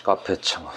카페 창업.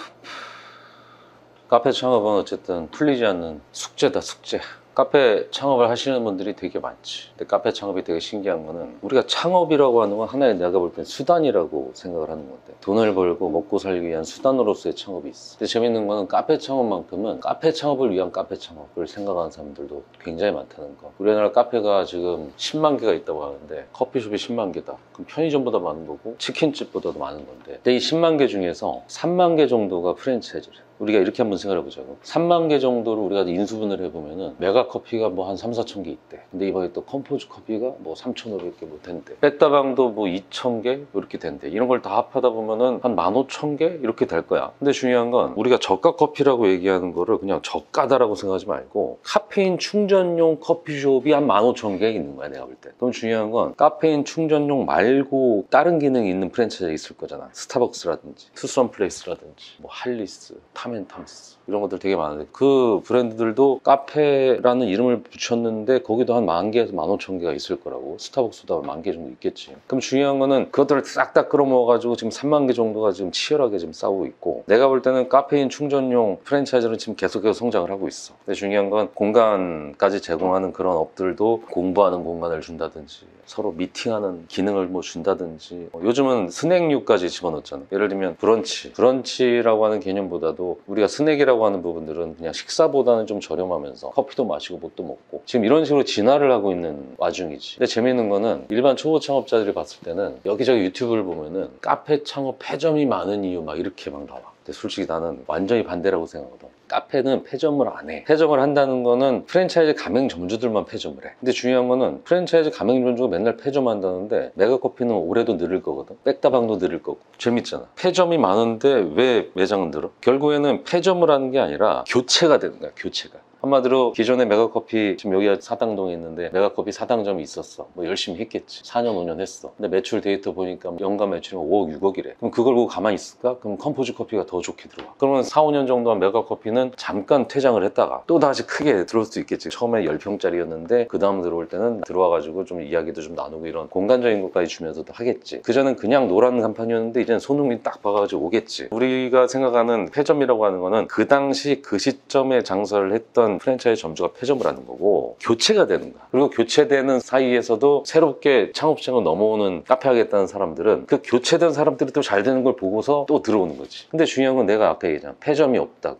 카페 창업은 어쨌든 풀리지 않는 숙제다, 숙제. 카페 창업을 하시는 분들이 되게 많지. 근데 카페 창업이 되게 신기한 거는 우리가 창업이라고 하는 건 하나의 내가 볼 땐 수단이라고 생각을 하는 건데, 돈을 벌고 먹고 살기 위한 수단으로서의 창업이 있어. 근데 재밌는 거는 카페 창업만큼은 카페 창업을 위한 카페 창업을 생각하는 사람들도 굉장히 많다는 거. 우리나라 카페가 지금 10만 개가 있다고 하는데 커피숍이 10만 개다. 그럼 편의점보다 많은 거고 치킨집보다도 많은 건데, 근데 이 10만 개 중에서 3만 개 정도가 프랜차이즈래. 우리가 이렇게 한번 생각해 보자고. 3만 개 정도를 우리가 인수분해를 해보면은 메가커피가 뭐 한 3, 4천 개 있대. 근데 이번에 또 컴포즈 커피가 뭐 3,500개 뭐 된대. 백다방도 뭐 2,000개 이렇게 된대. 이런 걸 다 합하다 보면은 한 15,000개 이렇게 될 거야. 근데 중요한 건 우리가 저가 커피라고 얘기하는 거를 그냥 저가다라고 생각하지 말고 카페인 충전용 커피숍이 한 15,000개 있는 거야, 내가 볼 때. 그럼 중요한 건 카페인 충전용 말고 다른 기능이 있는 프랜차이즈가 있을 거잖아. 스타벅스라든지 투썸 플레이스라든지 뭐 할리스, 탐앤탐스 이런 것들 되게 많은데, 그 브랜드들도 카페라는 이름을 붙였는데 거기도 한 10,000개에서 15,000개가 있을 거라고. 스타벅스도 한 10,000개 정도 있겠지. 그럼 중요한 거는 그것들을 싹 다 끌어모아가지고 지금 3만 개 정도가 지금 치열하게 지금 싸우고 있고, 내가 볼 때는 카페인 충전용 프랜차이즈는 지금 계속해서 성장을 하고 있어. 근데 중요한 건 공간까지 제공하는 그런 업들도 공부하는 공간을 준다든지 서로 미팅하는 기능을 뭐 준다든지, 요즘은 스낵류까지 집어넣잖아. 예를 들면 브런치라고 하는 개념보다도 우리가 스낵이라고 하는 부분들은 그냥 식사보다는 좀 저렴하면서 커피도 마시고 뭣도 먹고 지금 이런 식으로 진화를 하고 있는 와중이지. 근데 재미있는 거는 일반 초보 창업자들이 봤을 때는 여기저기 유튜브를 보면은 카페 창업 폐점이 많은 이유 막 이렇게 막 나와. 근데 솔직히 나는 완전히 반대라고 생각하거든. 카페는 폐점을 안 해. 폐점을 한다는 거는 프랜차이즈 가맹점주들만 폐점을 해. 근데 중요한 거는 프랜차이즈 가맹점주가 맨날 폐점한다는데 메가커피는 올해도 늘을 거거든. 백다방도 늘을 거고. 재밌잖아. 폐점이 많은데 왜 매장은 늘어? 결국에는 폐점을 하는 게 아니라 교체가 되는 거야, 교체가. 한마디로 기존에 메가커피, 지금 여기가 사당동에 있는데 메가커피 사당점이 있었어. 뭐 열심히 했겠지. 4년 5년 했어. 근데 매출 데이터 보니까 연간 매출이 5억 6억이래 그럼 그걸 보고 가만히 있을까? 그럼 컴포즈 커피가 더 좋게 들어와. 그러면 4, 5년 정도 한 메가커피는 잠깐 퇴장을 했다가 또 다시 크게 들어올 수 있겠지. 처음에 10평짜리였는데 그 다음 들어올 때는 들어와가지고 좀 이야기도 좀 나누고 이런 공간적인 것까지 주면서도 하겠지. 그전엔 그냥 노란 간판이었는데 이제는 손흥민이 딱 봐가지고 오겠지. 우리가 생각하는 폐점이라고 하는 거는 그 당시 그 시점에 장사를 했던 프랜차이즈 점주가 폐점을 하는 거고, 교체가 되는 거야. 그리고 교체되는 사이에서도 새롭게 창업시장으로 넘어오는 카페 하겠다는 사람들은 그 교체된 사람들이 또 잘 되는 걸 보고서 또 들어오는 거지. 근데 중요한 건 내가 아까 얘기했잖아, 폐점이 없다고.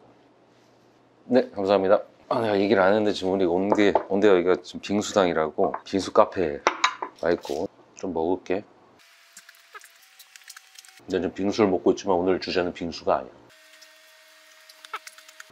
네, 감사합니다. 내가 얘기를 안 했는데 지금 우리 온데 여기가 지금 빙수당이라고 빙수 카페에 와 있고, 좀 먹을게. 근데 좀 빙수를 먹고 있지만 오늘 주제는 빙수가 아니야.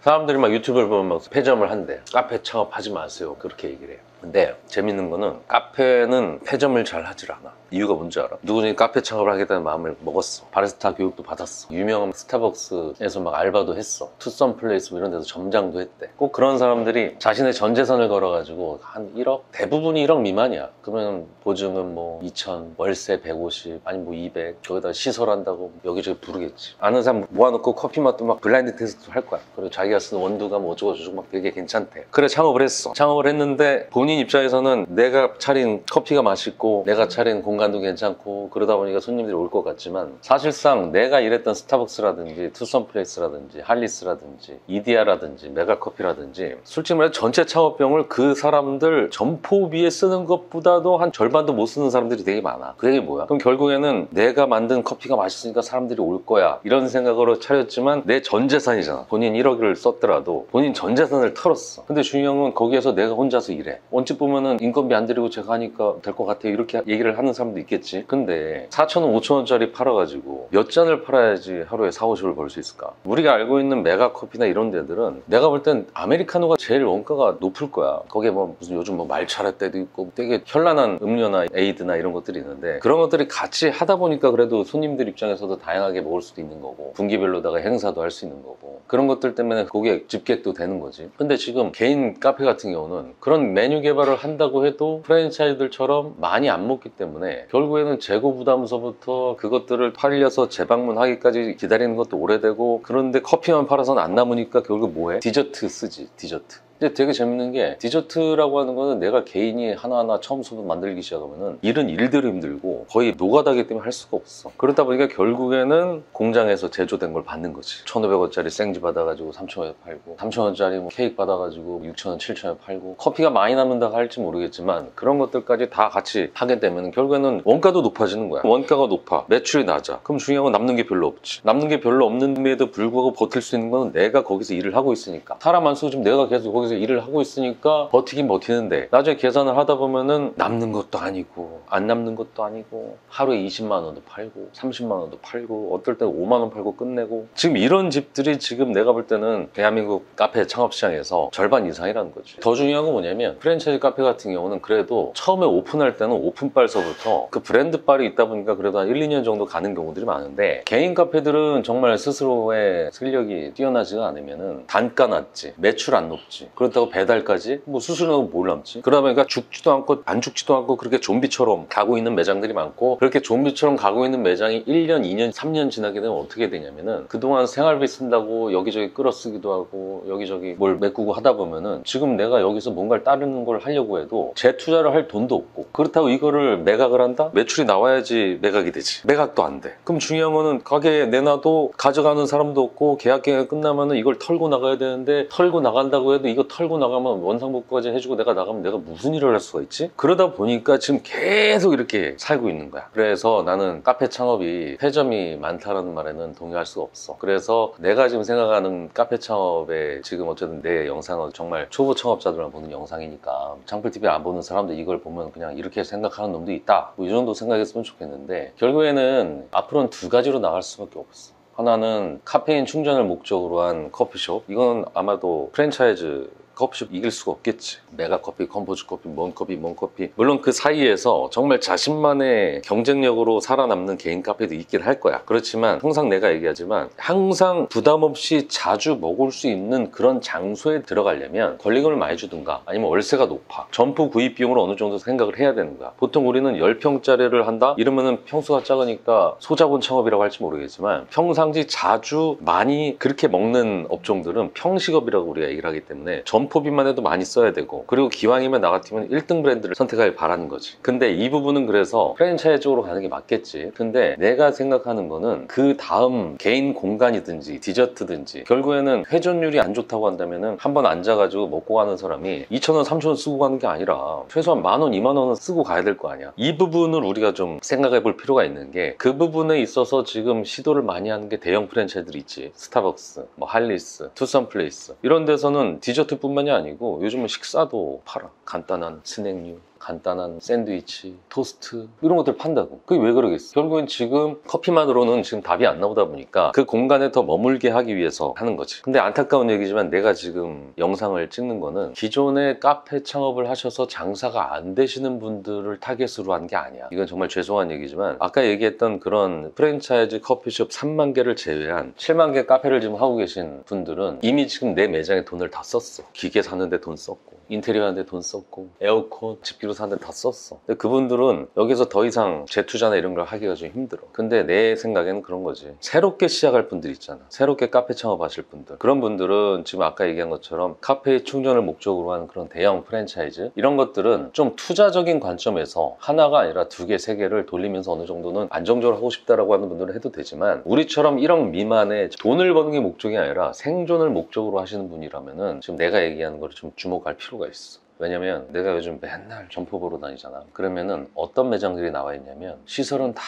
사람들이 막 유튜브를 보면 막 폐점을 한대. 카페 창업하지 마세요, 그렇게 얘기를 해요. 근데 재밌는 거는 카페는 폐점을 잘 하질 않아. 이유가 뭔지 알아? 누구든지 카페 창업을 하겠다는 마음을 먹었어. 바리스타 교육도 받았어. 유명한 스타벅스에서 막 알바도 했어. 투썸 플레이스 이런 데서 점장도 했대. 꼭 그런 사람들이 자신의 전 재산을 걸어가지고 한 1억? 대부분이 1억 미만이야. 그러면 보증은 뭐 2,000, 월세 150, 아니 뭐 200, 저기다 시설한다고 여기저기 부르겠지. 아는 사람 모아놓고 커피 맛도 막 블라인드 테스트 할 거야. 그리고 자기가 쓴 원두가 뭐 어쩌고저쩌고 막 되게 괜찮대. 그래, 창업을 했어. 창업을 했는데 본인 입장에서는 내가 차린 커피가 맛있고 내가 차린 공간도 괜찮고 그러다 보니까 손님들이 올 것 같지만, 사실상 내가 일했던 스타벅스라든지 투썸 플레이스라든지 할리스라든지 이디야라든지 메가커피라든지 솔직히 말해 전체 창업비용을 그 사람들 점포비에 쓰는 것보다도 한 절반도 못 쓰는 사람들이 되게 많아. 그 얘기 뭐야? 그럼 결국에는 내가 만든 커피가 맛있으니까 사람들이 올 거야 이런 생각으로 차렸지만 내 전 재산이잖아. 본인 1억을 썼더라도 본인 전 재산을 털었어. 근데 중요한 건 거기에서 내가 혼자서 일해. 언제 보면은 인건비 안 들이고 제가 하니까 될 것 같아요 이렇게 얘기를 하는 사람도 있겠지. 근데 4,000원, 5,000원짜리 팔아가지고 몇 잔을 팔아야지 하루에 4, 50을 벌 수 있을까? 우리가 알고 있는 메가커피나 이런 데들은 내가 볼 땐 아메리카노가 제일 원가가 높을 거야. 거기에 뭐 무슨 요즘 뭐 말차라떼도 있고 되게 현란한 음료나 에이드나 이런 것들이 있는데, 그런 것들이 같이 하다 보니까 그래도 손님들 입장에서도 다양하게 먹을 수도 있는 거고 분기별로다가 행사도 할 수 있는 거고, 그런 것들 때문에 고객 집객도 되는 거지. 근데 지금 개인 카페 같은 경우는 그런 메뉴 개발을 한다고 해도 프랜차이즈들처럼 많이 안 먹기 때문에 결국에는 재고 부담서부터 그것들을 팔려서 재방문하기까지 기다리는 것도 오래되고, 그런데 커피만 팔아서는 안 남으니까 결국 뭐해? 디저트 쓰지, 디저트. 근데 되게 재밌는 게 디저트라고 하는 거는 내가 개인이 하나하나 처음부터 만들기 시작하면은 일은 일대로 힘들고 거의 노가다기 때문에 할 수가 없어. 그러다 보니까 결국에는 공장에서 제조된 걸 받는 거지. 1,500원짜리 생지 받아가지고 3,000원에 팔고 3,000원짜리 뭐 케이크 받아가지고 6,000원, 7,000원에 팔고 커피가 많이 남는다고 할지 모르겠지만 그런 것들까지 다 같이 하게 되면 결국에는 원가도 높아지는 거야. 원가가 높아. 매출이 낮아. 그럼 중요한 건 남는 게 별로 없지. 남는 게 별로 없는데도 불구하고 버틸 수 있는 건 내가 거기서 일을 하고 있으니까. 사람 안 쓰고 지금 내가 계속 거기서 일을 하고 있으니까 버티긴 버티는데 나중에 계산을 하다 보면은 남는 것도 아니고 안 남는 것도 아니고 하루에 20만 원도 팔고 30만 원도 팔고 어떨 때 5만 원 팔고 끝내고 지금 이런 집들이 지금 내가 볼 때는 대한민국 카페 창업 시장에서 절반 이상이라는 거지. 더 중요한 건 뭐냐면 프랜차이즈 카페 같은 경우는 그래도 처음에 오픈할 때는 오픈빨서부터 그 브랜드빨이 있다 보니까 그래도 한 1, 2년 정도 가는 경우들이 많은데 개인 카페들은 정말 스스로의 실력이 뛰어나지가 않으면은 단가 낮지, 매출 안 높지, 그렇다고 배달까지 뭐 수수료는 뭘 남지? 그러다 보니까 죽지도 않고 안 죽지도 않고 그렇게 좀비처럼 가고 있는 매장들이 많고 그렇게 좀비처럼 가고 있는 매장이 1년, 2년, 3년 지나게 되면 어떻게 되냐면은 그동안 생활비 쓴다고 여기저기 끌어쓰기도 하고 여기저기 뭘 메꾸고 하다 보면은 지금 내가 여기서 뭔가를 따르는 걸 하려고 해도 재투자를 할 돈도 없고 그렇다고 이거를 매각을 한다? 매출이 나와야지 매각이 되지. 매각도 안 돼. 그럼 중요한 거는 가게에 내놔도 가져가는 사람도 없고 계약 기간이 끝나면은 이걸 털고 나가야 되는데 털고 나간다고 해도 이거 털고 나가면 원상복구까지 해주고 내가 나가면 내가 무슨 일을 할 수가 있지? 그러다 보니까 지금 계속 이렇게 살고 있는 거야. 그래서 나는 카페 창업이 폐점이 많다는 말에는 동의할 수가 없어. 그래서 내가 지금 생각하는 카페 창업에 지금 어쨌든 내 영상은 정말 초보 창업자들만 보는 영상이니까 창풀TV 안 보는 사람들 이걸 보면 그냥 이렇게 생각하는 놈도 있다 뭐 이 정도 생각했으면 좋겠는데 결국에는 앞으로는 두 가지로 나갈 수밖에 없어. 하나는 카페인 충전을 목적으로 한 커피숍. 이건 아마도 프랜차이즈 커피숍 이길 수가 없겠지. 메가커피, 컴포즈커피, 먼커피, 먼커피. 물론 그 사이에서 정말 자신만의 경쟁력으로 살아남는 개인 카페도 있긴 할 거야. 그렇지만 항상 내가 얘기하지만 항상 부담 없이 자주 먹을 수 있는 그런 장소에 들어가려면 권리금을 많이 주든가 아니면 월세가 높아. 점포 구입 비용을 어느 정도 생각을 해야 되는 거야. 보통 우리는 10평짜리를 한다? 이러면은 평수가 작으니까 소자본 창업이라고 할지 모르겠지만 평상시 자주 많이 그렇게 먹는 업종들은 평식업이라고 우리가 얘기를 하기 때문에 점포비만 해도 많이 써야 되고 그리고 기왕이면 나 같으면 1등 브랜드를 선택하길 바라는 거지. 근데 이 부분은 그래서 프랜차이즈 쪽으로 가는 게 맞겠지. 근데 내가 생각하는 거는 그 다음 개인 공간이든지 디저트든지 결국에는 회전율이 안 좋다고 한다면은 한번 앉아가지고 먹고 가는 사람이 2,000원, 3,000원 쓰고 가는 게 아니라 최소한 10,000원, 20,000원은 쓰고 가야 될 거 아니야. 이 부분을 우리가 좀 생각해 볼 필요가 있는 게 그 부분에 있어서 지금 시도를 많이 하는 게 대형 프랜차이즈들이 있지. 스타벅스, 뭐 할리스, 투썸플레이스 이런 데서는 디저트 뿐만이 아니고 요즘은 식사도 팔아. 간단한 스낵류, 간단한 샌드위치, 토스트 이런 것들 판다고. 그게 왜 그러겠어? 결국엔 지금 커피만으로는 지금 답이 안 나오다 보니까 그 공간에 더 머물게 하기 위해서 하는 거지. 근데 안타까운 얘기지만 내가 지금 영상을 찍는 거는 기존에 카페 창업을 하셔서 장사가 안 되시는 분들을 타겟으로 한 게 아니야. 이건 정말 죄송한 얘기지만 아까 얘기했던 그런 프랜차이즈 커피숍 3만 개를 제외한 7만 개 카페를 지금 하고 계신 분들은 이미 지금 내 매장에 돈을 다 썼어. 기계 사는데 돈 썼고 인테리어 하는데 돈 썼고 에어컨, 집기로 사는데 다 썼어. 근데 그분들은 여기서 더 이상 재투자나 이런 걸 하기가 좀 힘들어. 근데 내 생각에는 그런 거지. 새롭게 시작할 분들 있잖아. 새롭게 카페 창업하실 분들. 그런 분들은 지금 아까 얘기한 것처럼 카페 충전을 목적으로 하는 그런 대형 프랜차이즈 이런 것들은 좀 투자적인 관점에서 하나가 아니라 2개, 3개를 돌리면서 어느 정도는 안정적으로 하고 싶다라고 하는 분들은 해도 되지만 우리처럼 1억 미만의 돈을 버는 게 목적이 아니라 생존을 목적으로 하시는 분이라면은 지금 내가 얘기하는 걸 좀 주목할 필요가 있어. 왜냐면 내가 요즘 맨날 점포 보러 다니잖아. 그러면은 어떤 매장들이 나와 있냐면 시설은 다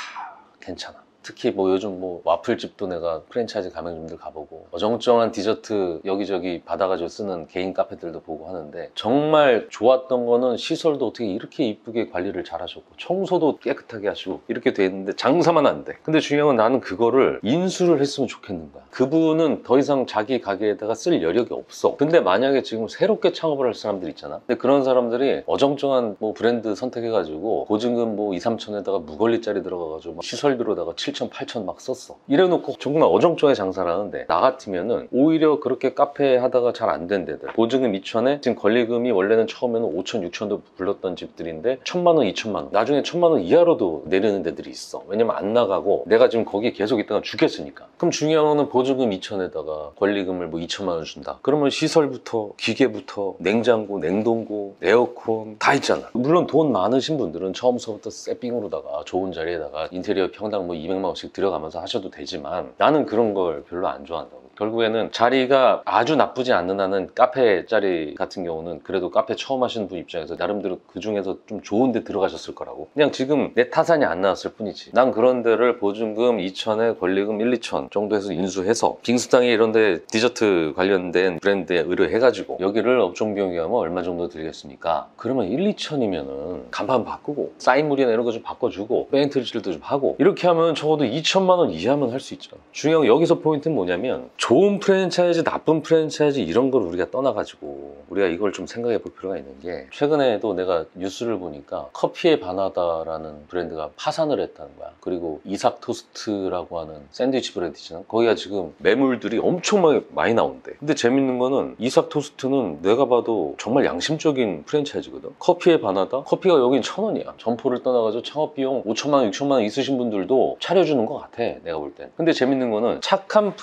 괜찮아. 특히 뭐 요즘 뭐 와플집도 내가 프랜차이즈 가맹점들 가보고 어정쩡한 디저트 여기저기 받아가지고 쓰는 개인 카페들도 보고 하는데 정말 좋았던 거는 시설도 어떻게 이렇게 이쁘게 관리를 잘 하셨고 청소도 깨끗하게 하시고 이렇게 돼 있는데 장사만 안 돼. 근데 중요한 건 나는 그거를 인수를 했으면 좋겠는 거야. 그분은 더 이상 자기 가게에다가 쓸 여력이 없어. 근데 만약에 지금 새롭게 창업을 할 사람들 있잖아. 근데 그런 사람들이 어정쩡한 뭐 브랜드 선택해가지고 보증금 뭐 2, 3천에다가 무걸리짜리 들어가가지고 시설비로다가 7천 7천, 8천 막 썼어. 이래놓고 정말 어정쩡하게 장사를 하는데 나 같으면은 오히려 그렇게 카페 하다가 잘 안 된 데들 보증금 2천에 지금 권리금이 원래는 처음에는 5천, 6천도 불렀던 집들인데 1,000만 원, 2천만 원 나중에 1,000만 원 이하로도 내리는 데들이 있어. 왜냐면 안 나가고 내가 지금 거기에 계속 있다가 죽겠으니까. 그럼 중요한 거는 보증금 2천에다가 권리금을 뭐 2천만 원 준다. 그러면 시설부터 기계부터 냉장고, 냉동고, 에어컨 다 있잖아. 물론 돈 많으신 분들은 처음서부터 세핑으로다가 좋은 자리에다가 인테리어 평당 뭐 200만 원씩 들여가면서 하셔도 되지만 나는 그런 걸 별로 안 좋아한다고. 결국에는 자리가 아주 나쁘지 않는 한은 카페 자리 같은 경우는 그래도 카페 처음 하시는 분 입장에서 나름대로 그 중에서 좀 좋은 데 들어가셨을 거라고. 그냥 지금 내 타산이 안 나왔을 뿐이지. 난 그런 데를 보증금 2천에 권리금 1, 2천 정도 해서 인수해서 빙수당에 이런 데 디저트 관련된 브랜드에 의뢰해가지고 여기를 업종 비용하면 얼마 정도 들겠습니까? 그러면 1, 2천이면은 간판 바꾸고 사인물이나 이런 거 좀 바꿔주고 페인트칠도 좀 하고 이렇게 하면 적어도 2천만 원 이하면 할 수 있잖아. 중요한 건 여기서 포인트는 뭐냐면 좋은 프랜차이즈, 나쁜 프랜차이즈 이런 걸 우리가 떠나가지고 우리가 이걸 좀 생각해 볼 필요가 있는 게 최근에도 내가 뉴스를 보니까 커피의 바나다라는 브랜드가 파산을 했다는 거야. 그리고 이삭 토스트라고 하는 샌드위치 브랜드 있잖아. 거기가 지금 매물들이 엄청 많이 나온대. 근데 재밌는 거는 이삭 토스트는 내가 봐도 정말 양심적인 프랜차이즈거든. 커피의 바나다? 커피가 여긴 1,000원이야. 점포를 떠나가지고 창업비용 5천만 원, 6천만 원 있으신 분들도 차려주는 것 같아. 내가 볼 땐. 근데 재밌는 거는 착한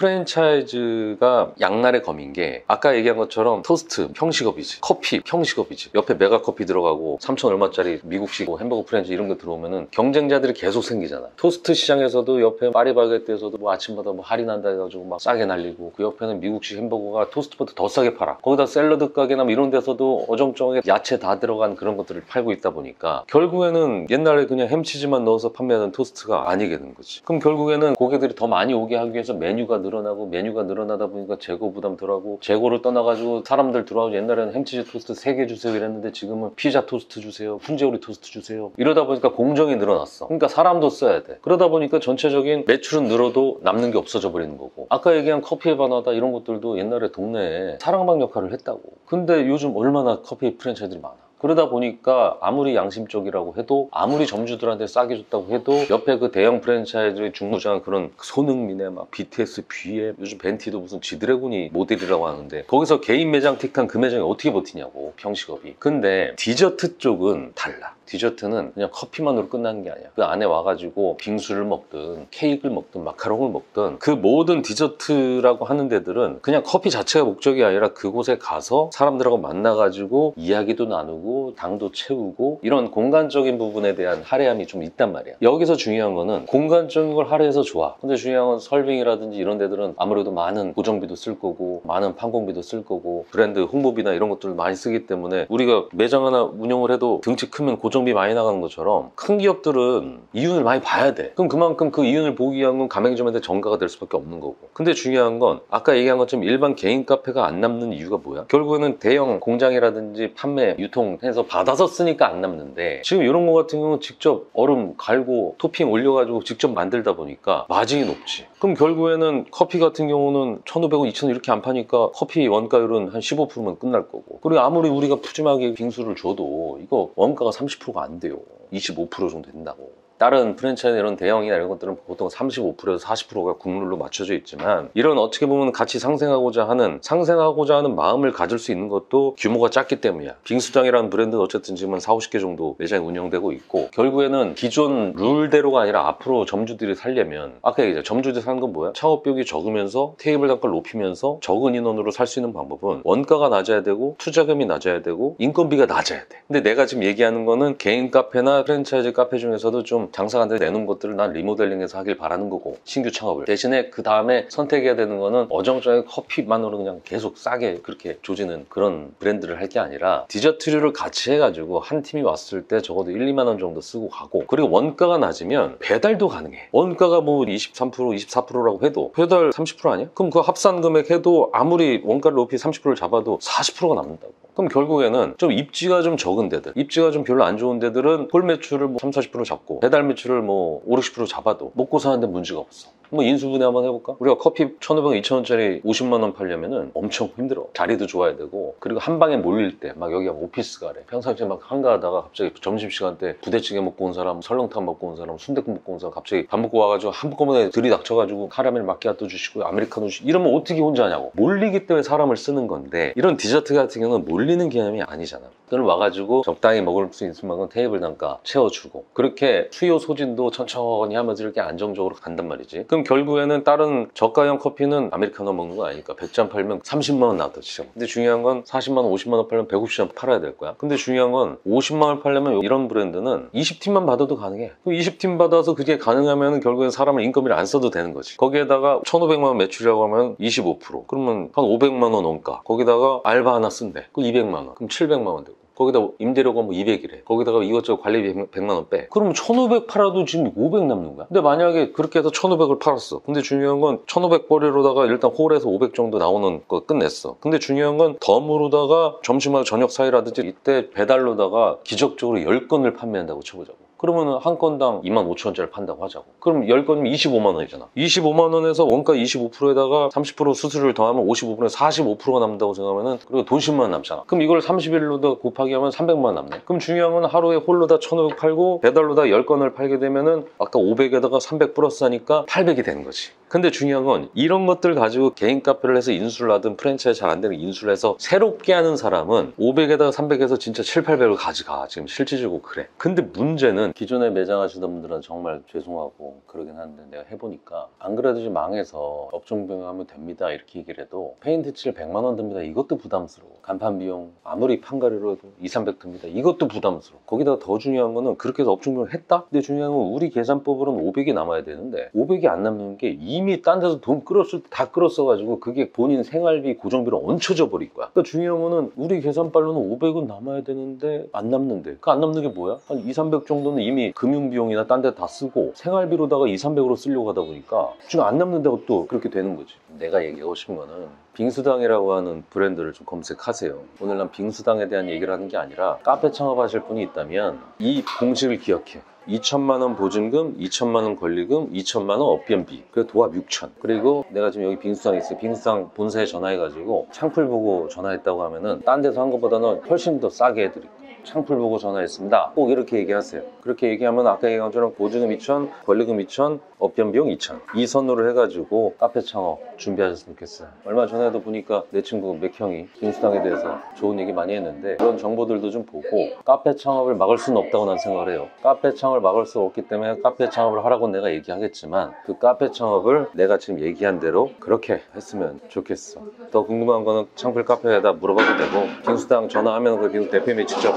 프랜차이즈가 양날의 검인 게 아까 얘기한 것처럼 토스트 평식업이지, 커피 평식업이지, 옆에 메가커피 들어가고 3천 얼마짜리 미국식 뭐 햄버거 프랜차이즈 이런 거 들어오면은 경쟁자들이 계속 생기잖아. 토스트 시장에서도 옆에 파리바게뜨에서도 뭐 아침마다 뭐 할인한다 해가지고 막 싸게 날리고 그 옆에는 미국식 햄버거가 토스트보다 더 싸게 팔아. 거기다 샐러드 가게나 뭐 이런 데서도 어정쩡하게 야채 다 들어간 그런 것들을 팔고 있다 보니까 결국에는 옛날에 그냥 햄치즈만 넣어서 판매하던 토스트가 아니게 된 거지. 그럼 결국에는 고객들이 더 많이 오게 하기 위해서 메뉴가 늘어나고 메뉴가 늘어나다 보니까 재고 부담 덜하고 재고를 떠나가지고 사람들 들어와서 옛날에는 햄치즈 토스트 3개 주세요 이랬는데 지금은 피자 토스트 주세요, 훈제오리 토스트 주세요. 이러다 보니까 공정이 늘어났어. 그러니까 사람도 써야 돼. 그러다 보니까 전체적인 매출은 늘어도 남는 게 없어져 버리는 거고 아까 얘기한 커피의 바나다 이런 것들도 옛날에 동네에 사랑방 역할을 했다고. 근데 요즘 얼마나 커피 프랜차이즈들이 많아. 그러다 보니까 아무리 양심적이라고 해도 아무리 점주들한테 싸게 줬다고 해도 옆에 그 대형 프랜차이즈의 중무장한 그런 손흥민의 막 BTS, BM 요즘 벤티도 무슨 지드래곤이 모델이라고 하는데 거기서 개인 매장 택한 그 매장이 어떻게 버티냐고 평식업이. 근데 디저트 쪽은 달라. 디저트는 그냥 커피만으로 끝나는 게 아니야. 그 안에 와가지고 빙수를 먹든 케이크를 먹든 마카롱을 먹든 그 모든 디저트라고 하는 데들은 그냥 커피 자체가 목적이 아니라 그곳에 가서 사람들하고 만나가지고 이야기도 나누고 당도 채우고 이런 공간적인 부분에 대한 할애함이 좀 있단 말이야. 여기서 중요한 거는 공간적인 걸 할애해서 좋아. 근데 중요한 건 설빙이라든지 이런 데들은 아무래도 많은 고정비도 쓸 거고 많은 판공비도 쓸 거고 브랜드 홍보비나 이런 것들을 많이 쓰기 때문에 우리가 매장 하나 운영을 해도 등치 크면 고정비 많이 나가는 것처럼 큰 기업들은 이윤을 많이 봐야 돼. 그럼 그만큼 그 이윤을 보기 위한 건 가맹점한테 전가가 될 수밖에 없는 거고. 근데 중요한 건 아까 얘기한 것처럼 일반 개인 카페가 안 남는 이유가 뭐야? 결국에는 대형 공장이라든지 판매, 유통해서 받아서 쓰니까 안 남는데 지금 이런 거 같은 경우는 직접 얼음 갈고 토핑 올려가지고 직접 만들다 보니까 마진이 높지. 그럼 결국에는 커피 같은 경우는 1,500원, 2,000원 이렇게 안 파니까 커피 원가율은 한 15%면 끝날 거고. 그리고 아무리 우리가 푸짐하게 빙수를 줘도 이거 원가가 30%가 안 돼요. 25% 정도 된다고. 다른 프랜차이즈 이런 대형이나 이런 것들은 보통 35%에서 40%가 국룰로 맞춰져 있지만 이런 어떻게 보면 같이 상생하고자 하는 마음을 가질 수 있는 것도 규모가 작기 때문이야. 빙수장이라는 브랜드는 어쨌든 지금은 40, 50개 정도 매장이 운영되고 있고 결국에는 기존 룰대로가 아니라 앞으로 점주들이 살려면 아까 얘기했죠. 점주들이 사는 건 뭐야? 창업비용이 적으면서 테이블 단가를 높이면서 적은 인원으로 살 수 있는 방법은 원가가 낮아야 되고 투자금이 낮아야 되고 인건비가 낮아야 돼. 근데 내가 지금 얘기하는 거는 개인 카페나 프랜차이즈 카페 중에서도 좀 장사가 안 돼 내놓은 것들을 난 리모델링해서 하길 바라는 거고 신규 창업을 대신에 그 다음에 선택해야 되는 거는 어정쩡하게 커피만으로 그냥 계속 싸게 그렇게 조지는 그런 브랜드를 할 게 아니라 디저트류를 같이 해가지고 한 팀이 왔을 때 적어도 1, 2만 원 정도 쓰고 가고 그리고 원가가 낮으면 배달도 가능해. 원가가 뭐 23%, 24%라고 해도 배달 30% 아니야? 그럼 그 합산 금액 해도 아무리 원가를 높이 30%를 잡아도 40%가 남는다고. 그럼 결국에는 좀 입지가 좀 적은 데들, 입지가 좀 별로 안 좋은 데들은 홀 매출을 뭐 30, 40% 잡고 배달 매출을 뭐 5, 60% 잡아도 먹고 사는데 문제가 없어. 뭐 인수분해 한번 해볼까? 우리가 커피 1,500원, 2,000원짜리 50만 원 팔려면은 엄청 힘들어. 자리도 좋아야 되고, 그리고 한 방에 몰릴 때 막 여기가 오피스 가래. 평상시에 막 한가하다가 갑자기 점심시간 때 부대찌개 먹고 온 사람, 설렁탕 먹고 온 사람, 순댓국 먹고 온 사람 갑자기 밥 먹고 와가지고 한꺼번에 들이닥쳐가지고 카라멜 마키아토 주시고 아메리카노 주시고 이러면 어떻게 혼자 하냐고. 몰리기 때문에 사람을 쓰는 건데, 이런 디저트 같은 경우는 몰리는 개념이 아니잖아. 그걸 와가지고 적당히 먹을 수 있을 만큼 테이블 단가 채워주고, 그렇게 수요 소진도 천천히 하면서 이렇게 안정적으로 간단 말이지. 그럼 결국에는 다른 저가형 커피는 아메리카노 먹는 거 아니니까 100잔 팔면 30만 원 나왔다 치자. 근데 중요한 건 40만 원, 50만 원 팔면 150잔 팔아야 될 거야. 근데 중요한 건 50만 원 팔려면 이런 브랜드는 20팀만 받아도 가능해. 그럼 20팀 받아서 그게 가능하면 결국엔 사람을 인건비를 안 써도 되는 거지. 거기에다가 1,500만 원 매출이라고 하면 25%. 그러면 한 500만 원 원가. 거기다가 알바 하나 쓴대. 그 200만 원. 그럼 700만 원 되고. 거기다 임대료가 뭐 200이래. 거기다가 이것저것 관리비 100만 원 빼. 그러면 1,500 팔아도 지금 500 남는 거야. 근데 만약에 그렇게 해서 1,500을 팔았어. 근데 중요한 건 1,500 벌이로다가 일단 홀에서 500 정도 나오는 거 끝냈어. 근데 중요한 건 덤으로다가 점심하고 저녁 사이라든지 이때 배달로다가 기적적으로 10건을 판매한다고 쳐보자고. 그러면 한 건당 25,000원짜리 판다고 하자고. 그럼 10건이면 25만 원이잖아. 25만 원에서 원가 25%에다가 30% 수수료를 더하면 55%에 45%가 남는다고 생각하면은, 그리고 돈 10만 원 남잖아. 그럼 이걸 30일로다 곱하기 하면 300만 원 남네. 그럼 중요한 건 하루에 홀로다 1,500 팔고 배달로다 10건을 팔게 되면은 아까 500에다가 300 플러스 하니까 800이 되는 거지. 근데 중요한 건 이런 것들 가지고 개인 카페를 해서 인수를 하든 프랜차이즈 잘 안 되는 인수를 해서 새롭게 하는 사람은 500에다가 300에서 진짜 7, 800을 가져가. 지금 실질적으로 그래. 근데 문제는 기존에 매장 하시던 분들은 정말 죄송하고 그러긴 한데, 내가 해보니까 안 그래도 좀 망해서 업종 변경하면 됩니다 이렇게 얘기를 해도 페인트 칠 100만 원 듭니다. 이것도 부담스러워. 간판 비용 아무리 판가리로 해도 2, 300 듭니다. 이것도 부담스러워. 거기다가 더 중요한 거는 그렇게 해서 업종 변경을 했다? 근데 중요한 건 우리 계산법으로는 500이 남아야 되는데 500이 안 남는 게 이미 딴 데서 돈 끌었을 때 다 끌었어가지고 그게 본인 생활비 고정비로 얹혀져 버릴 거야. 그러니까 중요한 거는 우리 계산빨로는 500은 남아야 되는데 안 남는데, 그 안 남는 게 뭐야? 한 2, 300 정도는 이미 금융비용이나 딴 데 다 쓰고 생활비로다가 2, 300으로 쓰려고 하다 보니까 지금 안 남는다고 또 그렇게 되는 거지. 내가 얘기하고 싶은 거는 빙수당이라고 하는 브랜드를 좀 검색하세요. 오늘 난 빙수당에 대한 얘기를 하는 게 아니라 카페 창업하실 분이 있다면 이 공식을 기억해. 2,000만 원 보증금, 2,000만 원 권리금, 2,000만 원 업비원비, 그리고 도합 6,000. 그리고 내가 지금 여기 빙수당 있어요. 빙수당 본사에 전화해가지고 창풀 보고 전화했다고 하면은 딴 데서 한 것보다는 훨씬 더 싸게 해드릴 거예요. 창풀 보고 전화했습니다. 꼭 이렇게 얘기하세요. 그렇게 얘기하면 아까 얘기한 것처럼 보증금 2,000, 권리금 2,000, 업비용 비용 2,000. 이 선으로 해가지고 카페 창업 준비하셨으면 좋겠어요. 얼마 전에도 보니까 내 친구 맥형이 빙수당에 대해서 좋은 얘기 많이 했는데, 그런 정보들도 좀 보고, 카페 창업을 막을 수는 없다고 난 생각을 해요. 카페 창업을 막을 수 없기 때문에 카페 창업을 하라고 내가 얘기하겠지만, 그 카페 창업을 내가 지금 얘기한 대로 그렇게 했으면 좋겠어. 더 궁금한 거는 창풀 카페에다 물어봐도 되고, 빙수당 전화하면 그 빙수 대표님이 직접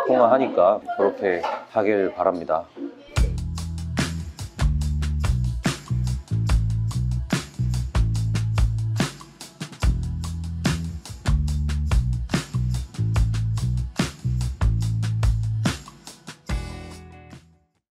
통화하니까 그렇게 하길 바랍니다.